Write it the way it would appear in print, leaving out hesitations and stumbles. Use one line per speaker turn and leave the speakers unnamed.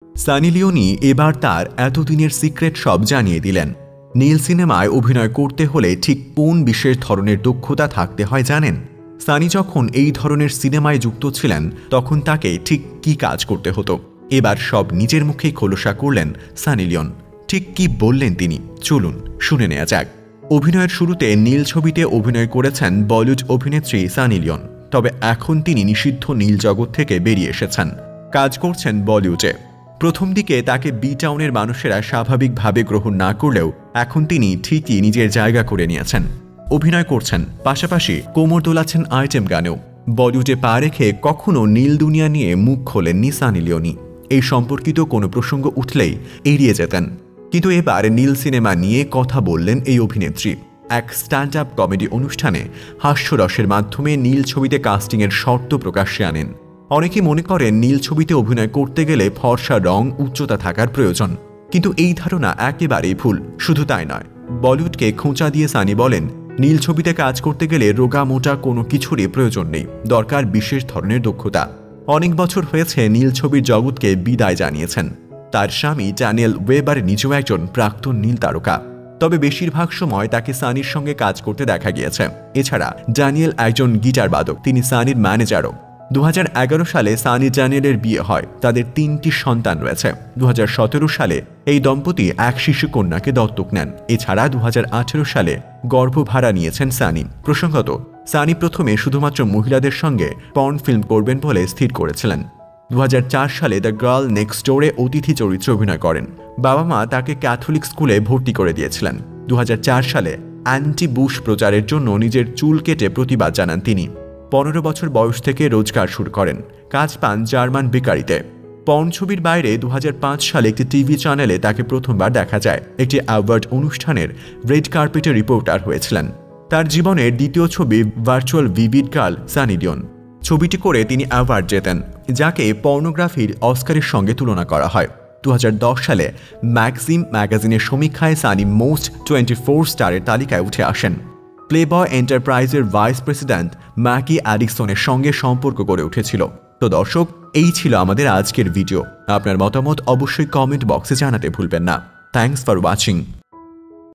Sunny Leonie এবার তার এতদিনের সিক্রেট সব জানিয়ে দিলেন। নীল সিনেমায় অভিনয় করতে হলে ঠিক কোন বিশেষ ধরনের দক্ষতা থাকতে হয় জানেন? সানি যখন এই ধরনের সিনেমায় যুক্ত ছিলেন তখন তাকে ঠিক কি কাজ করতে হতো এবার সব নিজের মুখেই খোলসা করলেন সানি লিওন। ঠিক কি বললেন তিনি, চলুন শুনে নেওয়া যাক। অভিনয়ের শুরুতে নীল ছবিতে অভিনয় করেছেন বলিউড অভিনেত্রী সানি লিওন, তবে এখন তিনি নিষিদ্ধ নীল জগৎ থেকে বেরিয়ে এসেছেন, কাজ করছেন বলিউডে। প্রথম দিকে তাকে বি টাউনের মানুষেরা স্বাভাবিকভাবে গ্রহণ না করলেও এখন তিনি ঠিকই নিজের জায়গা করে নিয়েছেন, অভিনয় করছেন, পাশাপাশি কোমর দোলাচ্ছেন আইটেম গানেও। বলিউডে পা রেখে কখনো নীল দুনিয়া নিয়ে মুখ খোলেননি সানি লিওনি। এই সম্পর্কিত কোনো প্রসঙ্গ উঠলেই এড়িয়ে যেতেন, কিন্তু এবার নীল সিনেমা নিয়ে কথা বললেন এই অভিনেত্রী। এক স্ট্যান্ড আপ কমেডি অনুষ্ঠানে হাস্যরসের মাধ্যমে নীল ছবিতে কাস্টিংয়ের শর্ত প্রকাশ্যে আনেন। অনেকে মনে করেন নীল ছবিতে অভিনয় করতে গেলে ফর্সা রং, উচ্চতা থাকার প্রয়োজন, কিন্তু এই ধারণা একেবারেই ভুল। শুধু তাই নয়, বলিউডকে খোঁচা দিয়ে সানি বলেন, নীল ছবিতে কাজ করতে গেলে রোগা মোটা কোনো কিছুরই প্রয়োজন নেই, দরকার বিশেষ ধরনের দক্ষতা। অনেক বছর হয়েছে নীল ছবির জগৎকে বিদায় জানিয়েছেন। তার স্বামী ড্যানিয়েল ওয়েবার নিজেও একজন প্রাক্তন নীল তারকা, তবে বেশিরভাগ সময় তাকে সানির সঙ্গে কাজ করতে দেখা গিয়েছে। এছাড়া ড্যানিয়েল একজন গিটার বাদক, তিনি সানির ম্যানেজারও। 2011 সালে সানি ড্যানিয়েলের বিয়ে হয়, তাদের 3টি সন্তান রয়েছে। 2017 সালে এই দম্পতি এক শিশু কন্যাকে দত্তক নেন। এছাড়া 2018 সালে গর্ভভাড়া নিয়েছেন সানি। প্রসঙ্গত, সানি প্রথমে শুধুমাত্র মহিলাদের সঙ্গে পর্ন ফিল্ম করবেন বলে স্থির করেছিলেন। 2004 সালে দ্য গার্ল নেক্সট ডোরে অতিথি চরিত্রে অভিনয় করেন। বাবা মা তাকে ক্যাথলিক স্কুলে ভর্তি করে দিয়েছিলেন। 2004 সালে অ্যান্টি বুশ প্রচারের জন্য নিজের চুল কেটে প্রতিবাদ জানান তিনি। 15 বছর বয়স থেকে রোজগার শুরু করেন, কাজ পান জার্মান বেকারিতে। পর্ন ছবির বাইরে 2005 সালে একটি টিভি চ্যানেলে তাকে প্রথমবার দেখা যায়। একটি অ্যাওয়ার্ড অনুষ্ঠানের রেড কার্পেটে রিপোর্টার হয়েছিলেন। তার জীবনের দ্বিতীয় ছবি virtual vivid girl Sunny Leone. ছবিটি করে তিনি অ্যাওয়ার্ড জেতেন, যাকে পর্নোগ্রাফির অস্কারের সঙ্গে তুলনা করা হয়। 2010 সালে ম্যাগজিম ম্যাগাজিনের সমীক্ষায় সানি মোস্ট 24 স্টারের তালিকায় উঠে আসেন। প্লেবয় এন্টারপ্রাইজের ভাইস প্রেসিডেন্ট ম্যাকি অ্যাডিকসনের সঙ্গে সম্পর্ক গড়ে উঠেছিল। তো দর্শক, এই ছিল আমাদের আজকের ভিডিও। আপনার মতামত অবশ্যই কমেন্ট বক্সে জানাতে ভুলবেন না। Thanks for watching.